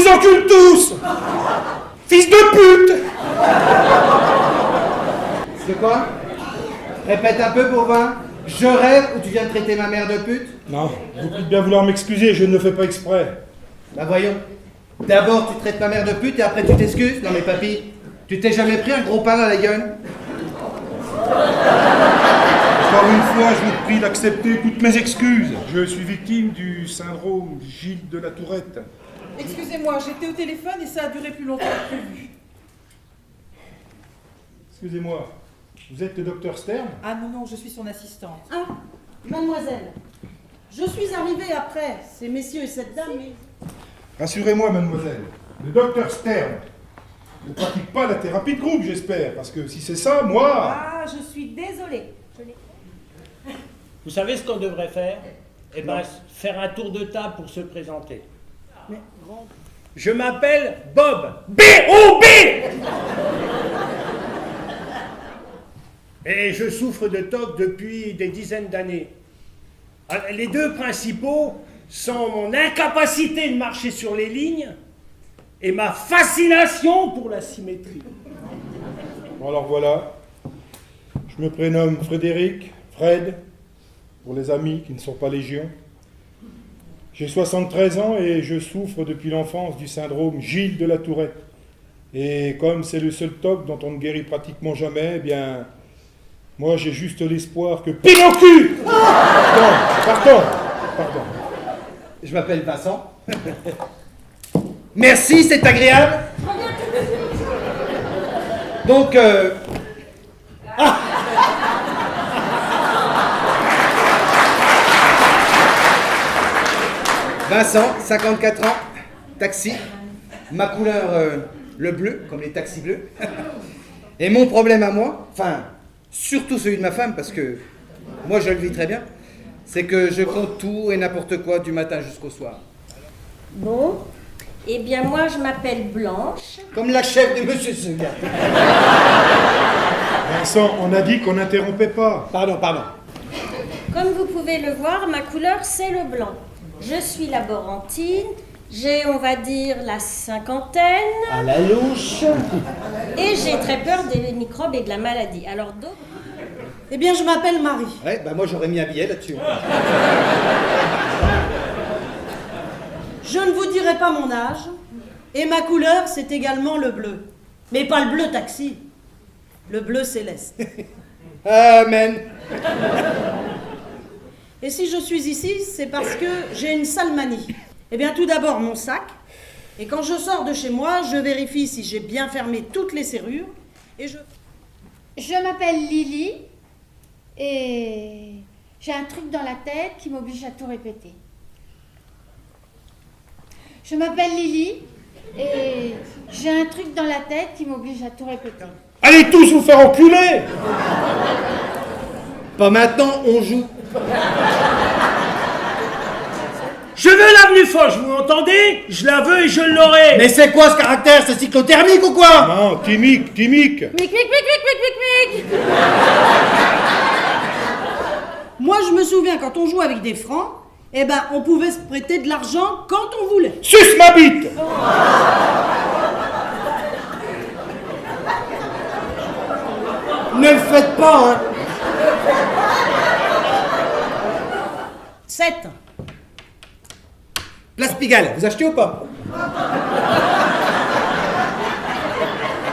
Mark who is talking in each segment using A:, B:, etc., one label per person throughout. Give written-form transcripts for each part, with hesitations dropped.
A: vous encule tous! Fils de pute!
B: C'est quoi? Répète un peu pour voir. Je rêve ou tu viens de traiter ma mère de pute?
A: Non, vous pouvez bien vouloir m'excuser, je ne le fais pas exprès.
B: Bah voyons. D'abord tu traites ma mère de pute et après tu t'excuses? Non mais papy, tu t'es jamais pris un gros pain dans la gueule?
A: Encore une fois, je vous prie d'accepter toutes mes excuses. Je suis victime du syndrome Gilles de la Tourette.
C: Excusez-moi, j'étais au téléphone et ça a duré plus longtemps que prévu.
A: Excusez-moi, vous êtes le docteur Stern?
C: Ah non, non, je suis son assistante.
D: Ah, mademoiselle, je suis arrivée après ces messieurs et cette dame, mais...
A: Rassurez-moi, mademoiselle, le docteur Stern ne pratique pas la thérapie de groupe, j'espère, parce que si c'est ça, moi...
D: Ah, je suis désolée.
E: Vous savez ce qu'on devrait faire? Eh bien, faire un tour de table pour se présenter.
D: Mais, grand...
E: Je m'appelle Bob. B-O-B! Et je souffre de TOC depuis des dizaines d'années. Les deux principaux sont mon incapacité de marcher sur les lignes et ma fascination pour la symétrie.
A: Bon alors voilà, je me prénomme Frédéric, Fred, pour les amis qui ne sont pas légion. J'ai 73 ans et je souffre depuis l'enfance du syndrome Gilles de la Tourette. Et comme c'est le seul TOC dont on ne guérit pratiquement jamais, eh bien, moi j'ai juste l'espoir que... Pile au cul! Pardon.
B: Je m'appelle Vincent. Merci, c'est agréable. Donc, Vincent, 54 ans, taxi, ma couleur le bleu, comme les taxis bleus. Et mon problème à moi, enfin, surtout celui de ma femme, parce que moi je le vis très bien, c'est que je compte tout et n'importe quoi du matin jusqu'au soir.
F: Bon, eh bien moi je m'appelle Blanche.
B: Comme la chef de Monsieur Seguin.
A: Vincent, on a dit qu'on n'interrompait pas.
B: Pardon.
F: Comme vous pouvez le voir, ma couleur c'est le blanc. Je suis laborantine, j'ai on va dire la cinquantaine.
B: À la louche.
F: Et j'ai très peur des microbes et de la maladie. Alors d'autres...
D: Eh bien, je m'appelle Marie.
B: Ouais, bah moi j'aurais mis un billet là-dessus.
D: Je ne vous dirai pas mon âge. Et ma couleur, c'est également le bleu. Mais pas le bleu taxi. Le bleu céleste.
B: Amen.
D: Et si je suis ici, c'est parce que j'ai une sale manie. Eh bien, tout d'abord, mon sac. Et quand je sors de chez moi, je vérifie si j'ai bien fermé toutes les serrures. Et
G: Je m'appelle Lily et j'ai un truc dans la tête qui m'oblige à tout répéter. Je m'appelle Lily et j'ai un truc dans la tête qui m'oblige à tout répéter.
A: Allez tous vous faire enculer!
B: Pas maintenant, on joue.
E: Je veux l'avenue Foch, vous m'entendez? Je la veux et je l'aurai.
B: Mais c'est quoi ce caractère? C'est cyclothermique ou quoi?
A: Non, Timique.
G: Mic.
D: moi, je me souviens, quand on jouait avec des francs, eh ben, on pouvait se prêter de l'argent quand on voulait.
A: Suce ma bite!
B: Ne le faites pas, hein.
D: 7.
B: Place Pigalle, vous achetez ou pas?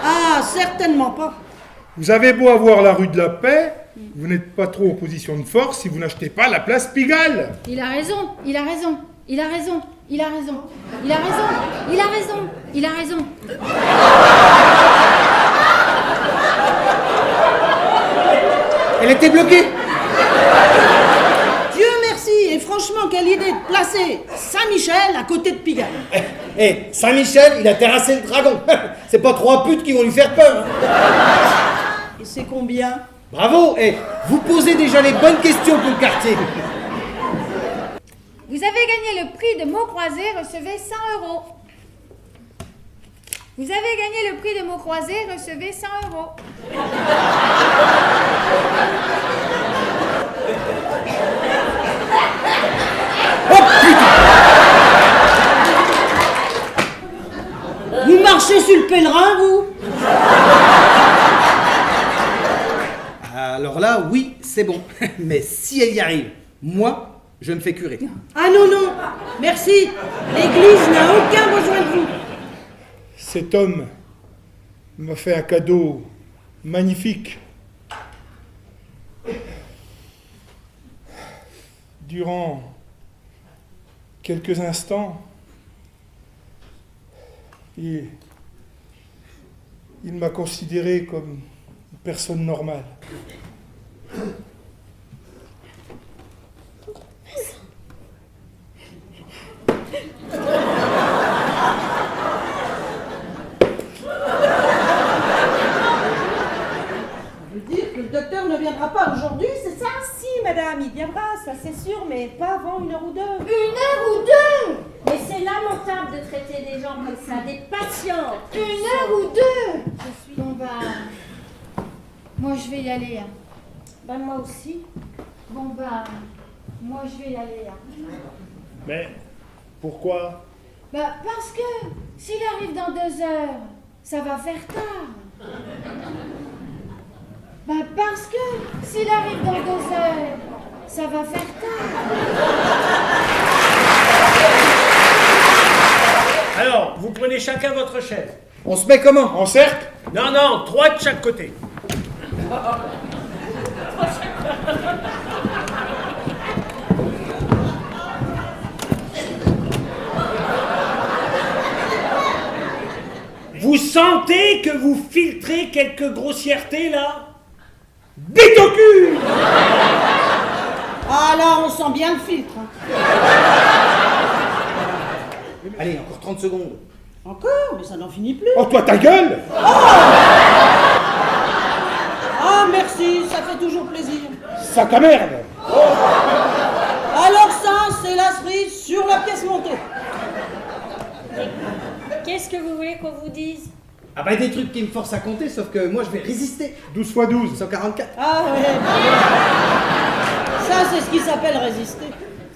D: Ah, certainement pas.
A: Vous avez beau avoir la rue de la Paix, vous n'êtes pas trop en position de force si vous n'achetez pas la place Pigalle.
G: Il a raison.
B: Elle était bloquée.
D: Dieu merci. Et franchement, quelle idée de placer Saint-Michel à côté de Pigalle.
B: Eh, Saint-Michel, il a terrassé le dragon. C'est pas trois putes qui vont lui faire peur. Hein.
D: Et c'est combien?
B: Bravo. Eh, vous posez déjà les bonnes questions pour le quartier.
G: Vous avez gagné le prix de mots croisés, recevez 100 €. Vous avez gagné le prix de mots croisés, recevez 100 €.
B: Oh putain!
D: le pèlerin, vous?
B: Alors là, oui, c'est bon. Mais si elle y arrive, moi, je me fais curer.
D: Ah non, non, merci. L'Église n'a aucun besoin de vous.
A: Cet homme m'a fait un cadeau magnifique. Durant quelques instants, il m'a considéré comme une personne normale.
D: Je veux dire que le docteur ne viendra pas aujourd'hui, c'est ça?
H: Si, madame, il viendra, ça c'est sûr, mais pas avant 1 heure ou 2.
G: 1 heure ou 2?
F: Mais c'est lamentable de traiter des gens comme ça, des patients.
G: 1 heure ou 2? Bon bah... Moi je vais y aller. Hein.
F: Ben moi aussi.
G: Bon bah... Moi je vais y aller. Hein.
E: Mais pourquoi?
G: Bah parce que s'il arrive dans 2 heures, ça va faire tard. Bah parce que s'il arrive dans 2 heures, ça va faire tard.
E: Alors, vous prenez chacun votre chaise.
B: On se met comment?
A: En cercle?
E: Non, non, 3 de chaque côté. Vous sentez que vous filtrez quelques grossièretés là? Bite au cul!
D: Ah là, on sent bien le filtre. Hein.
B: Allez, encore 30 secondes.
D: Encore? Mais ça n'en finit plus.
A: Oh, toi, ta gueule!
D: Ah merci, ça fait toujours plaisir.
A: Sac à merde!
D: Alors ça, c'est la cerise sur la pièce montée.
F: Qu'est-ce que vous voulez qu'on vous dise?
B: Ah bah des trucs qui me forcent à compter, sauf que moi je vais résister.
A: 12 x 12.
B: 144.
D: Ah ouais. Ça, c'est ce qui s'appelle résister.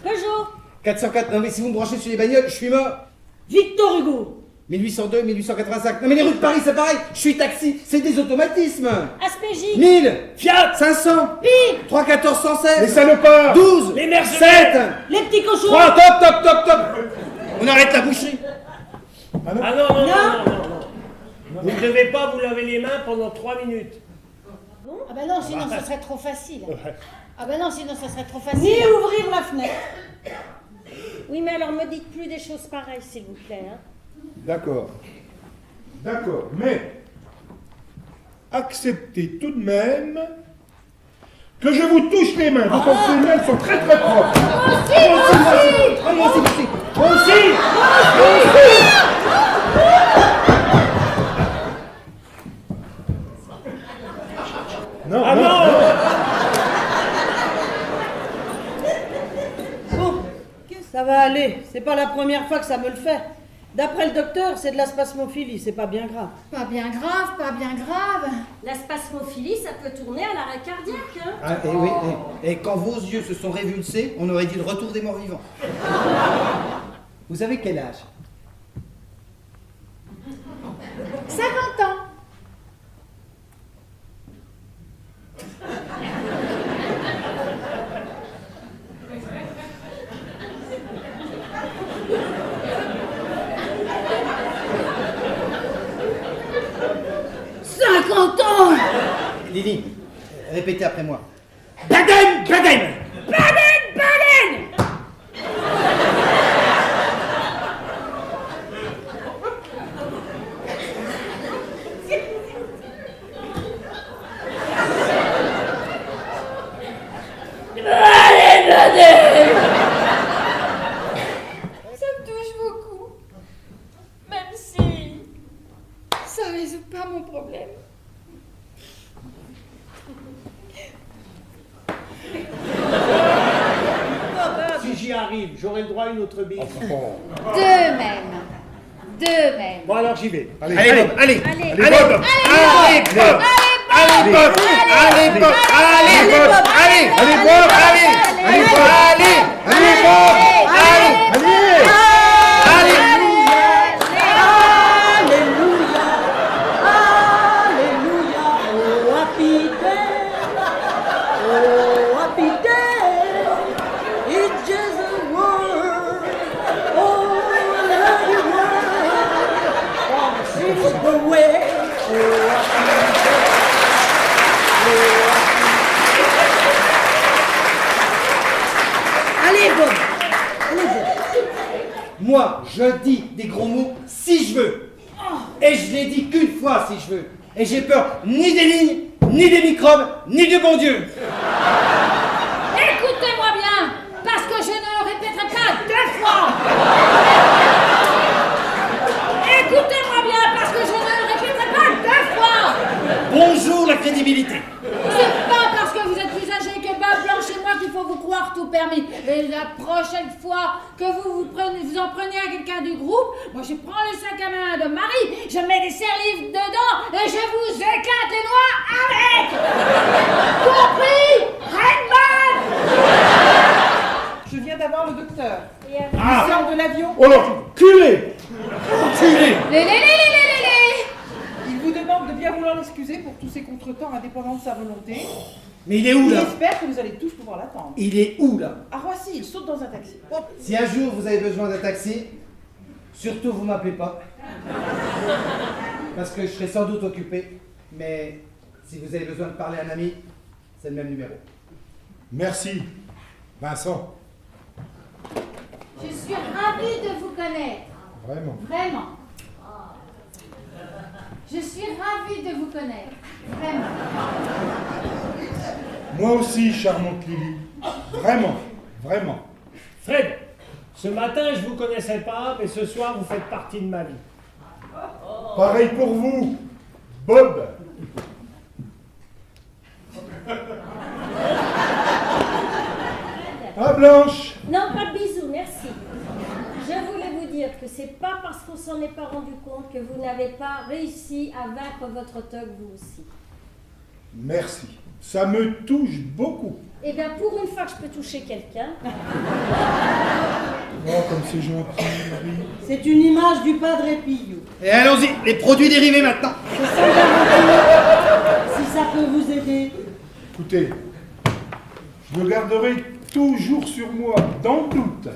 F: Peugeot.
B: 404. Non mais si vous me branchez sur les bagnoles, je suis mort.
D: Victor Hugo.
B: 1802, 1885. Non mais les rues de Paris, c'est pareil. Je suis taxi, c'est des automatismes.
F: Aspégie.
B: 1000.
E: Fiat!
B: 500.
G: Pi.
B: 3, 14, 116.
A: Les salopards!
B: 12.
E: Les mercenaires.
B: 7.
D: Les petits cochons.
B: 3, top, top, top, top. On arrête la boucherie.
E: Ah non, non, non, non, non, non. Vous ne devez pas vous laver les mains pendant 3 minutes.
G: Ah bah non, sinon ça serait trop facile. Ah bah non, sinon ça serait trop facile.
D: Ni ouvrir la fenêtre.
F: Oui, mais alors me dites plus des choses pareilles, s'il vous plaît. Hein.
A: D'accord. D'accord, mais acceptez tout de même que je vous touche les mains. Vos mains sont très très propres.
B: Moi aussi.
A: Non,
E: Ah
A: non,
E: non!
D: Bon, ça va aller. C'est pas la première fois que ça me le fait. D'après le docteur, c'est de la spasmophilie, c'est pas bien grave.
G: Pas bien grave, pas bien grave.
F: La spasmophilie, ça peut tourner à l'arrêt cardiaque. Hein.
B: Ah, et oui, et quand vos yeux se sont révulsés, on aurait dit le retour des morts vivants. Vous avez quel âge?
G: 50 ans.
B: Lily, répétez après moi.
E: Baden! Baden!
F: Baden, Baden.
G: Ça me touche beaucoup. Même si ça résout pas mon problème.
E: Si j'y arrive, j'aurai le droit à une autre bille.
G: De même. De même.
E: Bon alors j'y vais.
A: Allez,
B: Allez,
A: allez,
B: Bob, allez.
F: Allez.
A: allez, Bob.
B: Allez, Bob. Allez, Bob. Allez, Bob. Allez, Bob. Allez,
A: Allez, Bob.
B: allez, allez, Bob. Allez, allez, Bob. Allez,
A: Allez!
B: allez.
D: Alléluia.
B: Je dis des gros mots si je veux. Et je les dis qu'une fois si je veux. Et j'ai peur ni des lignes, ni des microbes, ni du bon Dieu.
I: Écoutez-moi bien, parce que je ne le répéterai pas 2 fois. Écoutez-moi bien, parce que je ne le répéterai pas 2 fois.
B: Bonjour la crédibilité.
I: C'est pas parce que vous êtes plus âgé que Bob Blanche et moi qu'il faut vous croire tout permis. Et la prochaine fois que vous en prenez à quelqu'un du groupe, moi je prends le sac à main de Marie, je mets des serre-livres dedans et je vous éclate les noix avec. Compris, Redman?
C: Je viens d'avoir le docteur.
F: Et avec-
C: Il sort de l'avion.
A: Oh l'enculé! Enculé!
I: Les.
C: Il vous demande de bien vouloir l'excuser pour tous ces contretemps indépendants de sa volonté.
B: Mais il est où
C: Il
B: là?
C: espère que vous allez tous pouvoir l'attendre.
B: Il est où là?
C: À Roissy, il saute dans un taxi.
B: Si un jour vous avez besoin d'un taxi, surtout vous m'appelez pas. Parce que je serai sans doute occupé. Mais si vous avez besoin de parler à un ami, c'est le même numéro.
A: Merci, Vincent.
I: Je suis ravie de vous connaître.
A: Vraiment.
I: Vraiment. Je suis ravie de vous connaître. Vraiment.
A: Moi aussi, charmante Lily. Vraiment, vraiment.
E: Fred, ce matin je vous connaissais pas, mais ce soir vous faites partie de ma vie.
A: Pareil pour vous, Bob. Ah, Blanche!
F: Non, pas de bisous, merci. Je voulais vous dire que c'est pas parce qu'on s'en est pas rendu compte que vous n'avez pas réussi à vaincre votre toc vous aussi.
A: Merci. Ça me touche beaucoup.
F: Eh bien, pour une fois que je peux toucher quelqu'un,
A: Oh, comme c'est gentil, Marie.
D: C'est une image du Padre Pio.
B: Et allons-y, les produits dérivés maintenant.
D: C'est sans garantie. Si ça peut vous aider.
A: Écoutez, je le garderai toujours sur moi, dans le doute.